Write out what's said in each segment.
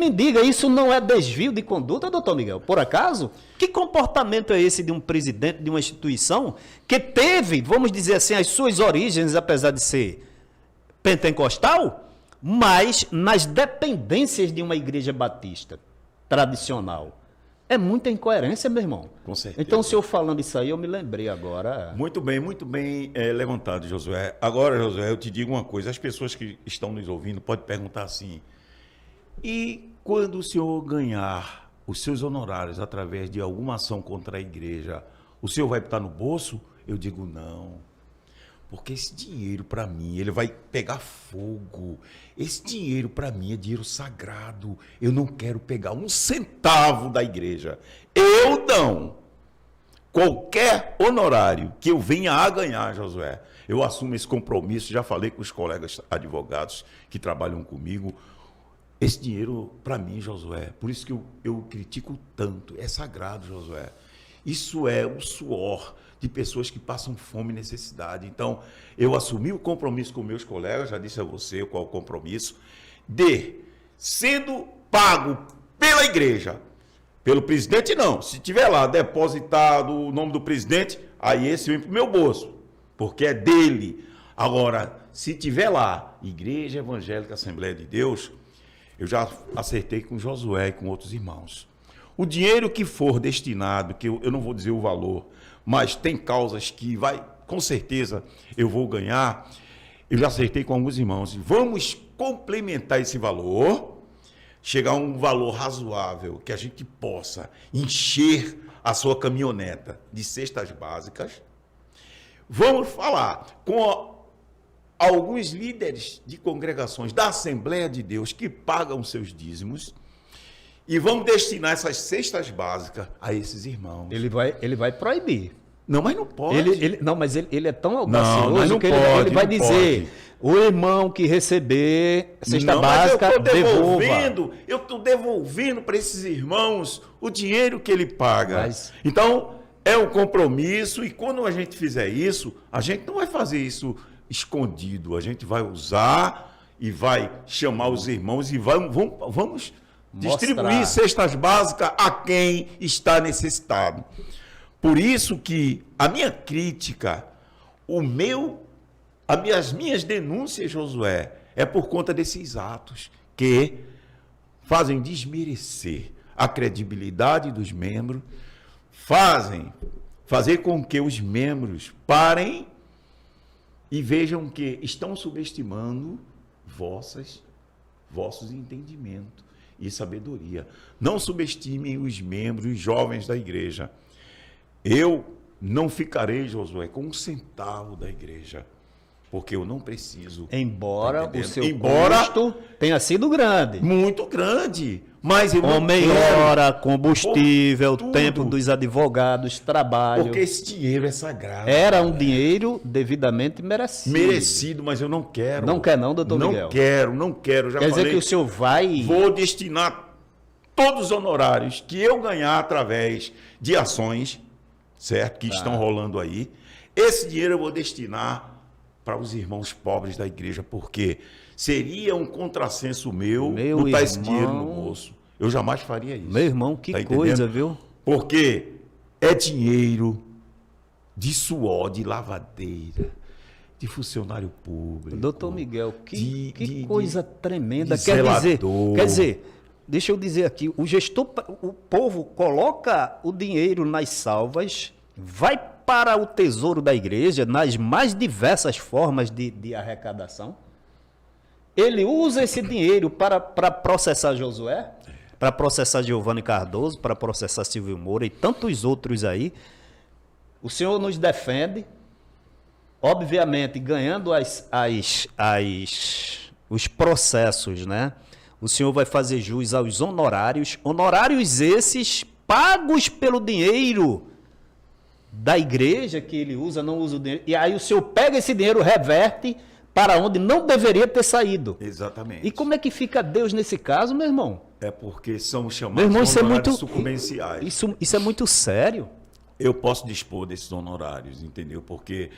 Me diga, isso não é desvio de conduta, doutor Miguel? Por acaso? Que comportamento é esse de um presidente de uma instituição que teve, vamos dizer assim, as suas origens, apesar de ser pentecostal, mas nas dependências de uma igreja batista tradicional? É muita incoerência, meu irmão. Com certeza. Então, o senhor falando isso aí, eu me lembrei agora. Muito bem levantado, Josué. Agora, Josué, eu te digo uma coisa. As pessoas que estão nos ouvindo podem perguntar assim, e quando o senhor ganhar os seus honorários através de alguma ação contra a igreja, o senhor vai botar no bolso? Eu digo não. Porque esse dinheiro, para mim, ele vai pegar fogo. Esse dinheiro, para mim, é dinheiro sagrado. Eu não quero pegar um centavo da igreja. Eu não. Qualquer honorário que eu venha a ganhar, Josué, eu assumo esse compromisso. Já falei com os colegas advogados que trabalham comigo. Esse dinheiro, para mim, Josué, por isso que eu critico tanto, é sagrado, Josué. Isso é o suor de pessoas que passam fome e necessidade. Então, eu assumi o compromisso com meus colegas, já disse a você qual é o compromisso, de, sendo pago pela igreja, pelo presidente, não. Se tiver lá depositado o nome do presidente, aí esse vem para o meu bolso, porque é dele. Agora, se tiver lá, Igreja Evangélica Assembleia de Deus, eu já acertei com Josué e com outros irmãos. O dinheiro que for destinado, que eu não vou dizer o valor, mas tem causas que com certeza eu vou ganhar, eu já acertei com alguns irmãos. Vamos complementar esse valor, chegar a um valor razoável, que a gente possa encher a sua caminhoneta de cestas básicas. Vamos falar com alguns líderes de congregações da Assembleia de Deus que pagam seus dízimos e vamos destinar essas cestas básicas a esses irmãos. Ele vai proibir. Não, mas não pode. Não, mas ele é tão audacioso não que pode, ele vai não dizer, pode. o irmão que receber cesta básica, devolva. Eu estou devolvendo para esses irmãos o dinheiro que ele paga. Então, é um compromisso e quando a gente fizer isso, a gente não vai fazer isso escondido, a gente vai usar e vai chamar os irmãos e vamos distribuir cestas básicas a quem está necessitado. Por isso que a minha crítica, as minhas denúncias, Josué, é por conta desses atos que fazem desmerecer a credibilidade dos membros, fazer com que os membros parem e vejam que estão subestimando vossos entendimentos e sabedoria. Não subestimem os membros, os jovens da igreja. Eu não ficarei, Josué, com um centavo da igreja, porque eu não preciso. Embora o seu custo tenha sido grande. Muito grande. Mas eu homem, hora, combustível, tempo dos advogados, trabalho. Porque esse dinheiro é sagrado. Era um dinheiro devidamente merecido. Merecido, mas eu não quero. Não quer não, doutor Miguel? Não quero. Já Quer dizer que o senhor vai... Vou destinar todos os honorários que eu ganhar através de ações, certo? Que estão rolando aí. Esse dinheiro eu vou destinar para os irmãos pobres da igreja, porque seria um contrassenso meu botar esse dinheiro no bolso. Eu jamais faria isso. Meu irmão, que coisa, viu? Porque é dinheiro de suor, de lavadeira, de funcionário público. Doutor Miguel, que coisa tremenda. Quer dizer, deixa eu dizer aqui, o povo coloca o dinheiro nas salvas, vai para o tesouro da igreja, nas mais diversas formas de arrecadação. Ele usa esse dinheiro para processar Josué, para processar Giovanni Cardoso, para processar Silvio Moura e tantos outros aí. O senhor nos defende, obviamente, ganhando os processos, né? O senhor vai fazer jus aos honorários esses pagos pelo dinheiro da igreja que ele usa, não usa o dinheiro. E aí o senhor pega esse dinheiro, reverte para onde não deveria ter saído. Exatamente. E como é que fica Deus nesse caso, meu irmão? É porque são chamados meu irmão, honorários sucumbenciais. Isso é muito sério. Eu posso dispor desses honorários, entendeu? Porque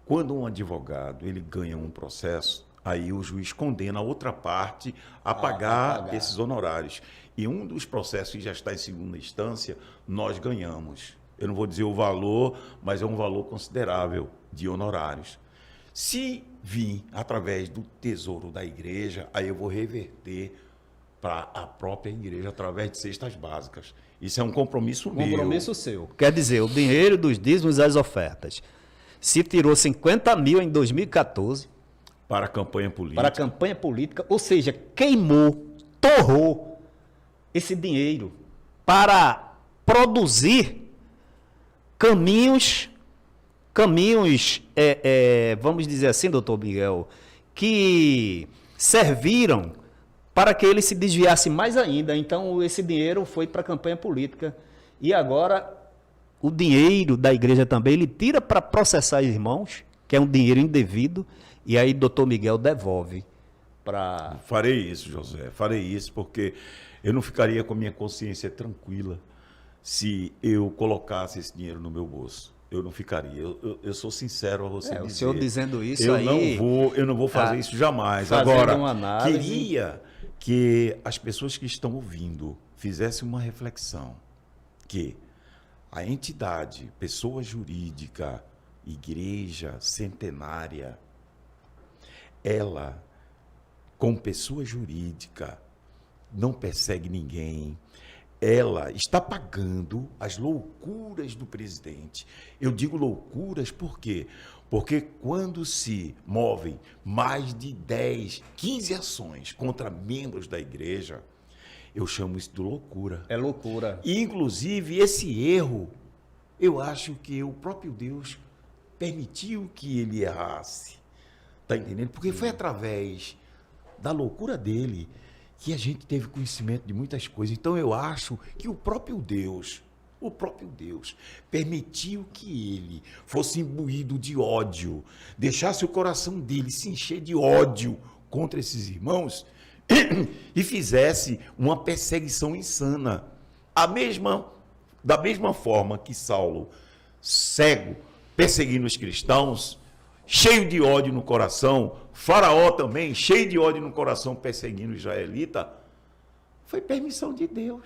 quando um advogado ele ganha um processo, Aí o juiz condena a outra parte a pagar esses honorários. E um dos processos que já está em segunda instância, nós ganhamos. Eu não vou dizer o valor, mas é um valor considerável de honorários. Se vir através do tesouro da igreja, aí eu vou reverter para a própria igreja através de cestas básicas. Isso é um compromisso meu. Compromisso seu. Quer dizer, o dinheiro dos dízimos e das ofertas. Se tirou 50 mil em 2014... Para a campanha política. Para a campanha política, ou seja, queimou, torrou esse dinheiro para produzir caminhos, vamos dizer assim, doutor Miguel, que serviram para que ele se desviasse mais ainda. Então, esse dinheiro foi para a campanha política. E agora, o dinheiro da igreja também, ele tira para processar os irmãos, que é um dinheiro indevido, e aí doutor Miguel devolve para... Farei isso, José, farei isso, porque eu não ficaria com a minha consciência tranquila se eu colocasse esse dinheiro no meu bolso. Eu não ficaria. Eu sou sincero a você dizer. O senhor dizendo isso eu não vou fazer isso jamais. Agora, queria que as pessoas que estão ouvindo fizessem uma reflexão, que a entidade, pessoa jurídica, igreja centenária, ela, como pessoa jurídica, não persegue ninguém. Ela está pagando as loucuras do presidente. Eu digo loucuras por quê? Porque quando se movem mais de 10, 15 ações contra membros da igreja, eu chamo isso de loucura. É loucura. E, inclusive, esse erro, eu acho que o próprio Deus permitiu que ele errasse. Está entendendo? Porque foi através da loucura dele que a gente teve conhecimento de muitas coisas. Então eu acho que o próprio Deus permitiu que ele fosse imbuído de ódio, deixasse o coração dele se encher de ódio contra esses irmãos e fizesse uma perseguição insana. Da mesma forma que Saulo, cego, perseguindo os cristãos, cheio de ódio no coração, Faraó também, cheio de ódio no coração, perseguindo o israelita, foi permissão de Deus.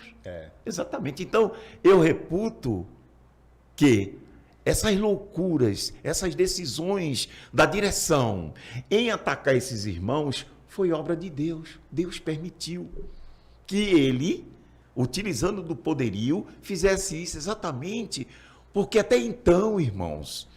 Exatamente. Então, eu reputo que essas loucuras, essas decisões da direção em atacar esses irmãos, foi obra de Deus. Deus permitiu que ele, utilizando do poderio, fizesse isso exatamente porque até então, irmãos,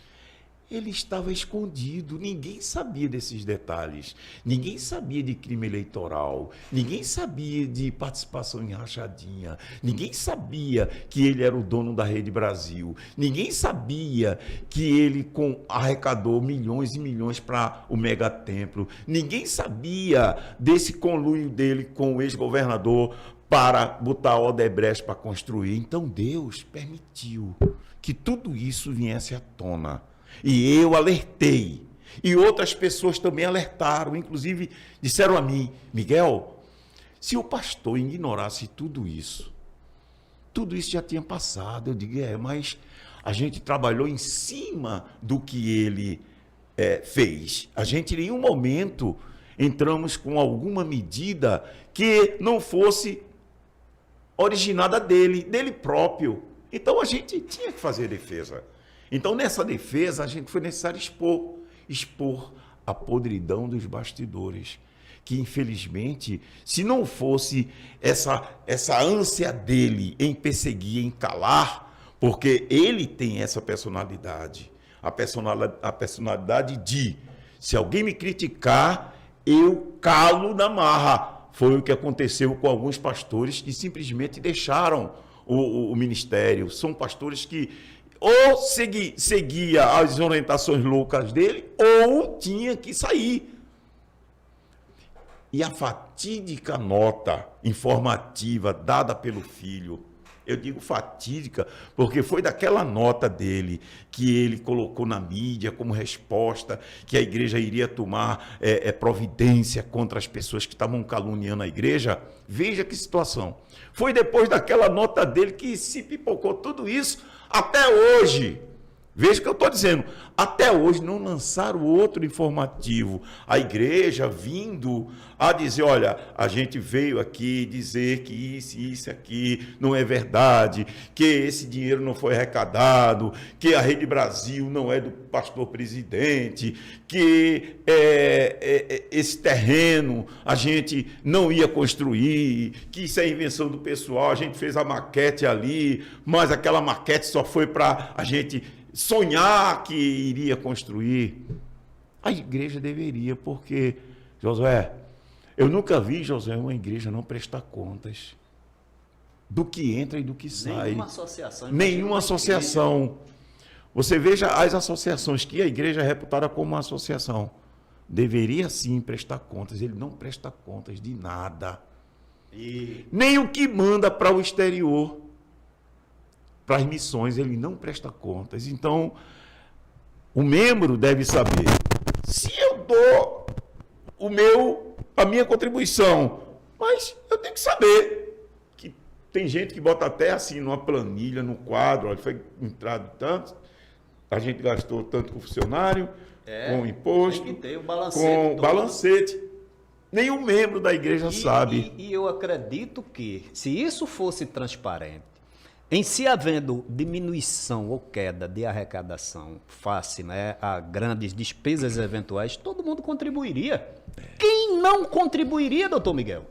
ele estava escondido, ninguém sabia desses detalhes, ninguém sabia de crime eleitoral, ninguém sabia de participação em rachadinha, ninguém sabia que ele era o dono da Rede Brasil, ninguém sabia que ele arrecadou milhões e milhões para o megatemplo, ninguém sabia desse conluio dele com o ex-governador para botar a Odebrecht para construir. Então Deus permitiu que tudo isso viesse à tona. E eu alertei, e outras pessoas também alertaram, inclusive disseram a mim: Miguel, se o pastor ignorasse tudo isso já tinha passado. Eu digo, mas a gente trabalhou em cima do que ele fez. A gente, em nenhum momento, entramos com alguma medida que não fosse originada dele próprio. Então a gente tinha que fazer defesa. Então, nessa defesa, a gente foi necessário expor a podridão dos bastidores, que, infelizmente, se não fosse essa ânsia dele em perseguir, em calar, porque ele tem essa personalidade, a personalidade de, se alguém me criticar, eu calo na marra. Foi o que aconteceu com alguns pastores que simplesmente deixaram o ministério. São pastores que ou seguia as orientações loucas dele, ou tinha que sair. E a fatídica nota informativa dada pelo filho, eu digo fatídica, porque foi daquela nota dele que ele colocou na mídia como resposta que a igreja iria tomar providência contra as pessoas que estavam caluniando a igreja. Veja que situação. Foi depois daquela nota dele que se pipocou tudo isso. Até hoje, Veja o que eu estou dizendo. Até hoje não lançaram outro informativo. A igreja vindo a dizer, olha, a gente veio aqui dizer que isso aqui não é verdade, que esse dinheiro não foi arrecadado, que a Rede Brasil não é do pastor presidente, que esse terreno a gente não ia construir, que isso é invenção do pessoal, a gente fez a maquete ali, mas aquela maquete só foi para a gente sonhar que iria construir. A igreja deveria, porque, Josué, eu nunca vi, Josué, uma igreja não prestar contas do que entra e do que sai. Nenhuma associação. Nenhuma associação. Você veja as associações que a igreja é reputada como uma associação. Deveria sim prestar contas. Ele não presta contas de nada. Nem o que manda para o exterior. Para as missões, ele não presta contas. Então, o membro deve saber, se eu dou a minha contribuição, mas eu tenho que saber que tem gente que bota até assim numa planilha, no quadro, olha, foi entrado tanto, a gente gastou tanto com funcionário, com imposto, tem que ter o balancete com todo. balancete. Nenhum membro da igreja sabe. E eu acredito que, se isso fosse transparente, em se havendo diminuição ou queda de arrecadação face, né, a grandes despesas eventuais, todo mundo contribuiria. Quem não contribuiria, doutor Miguel?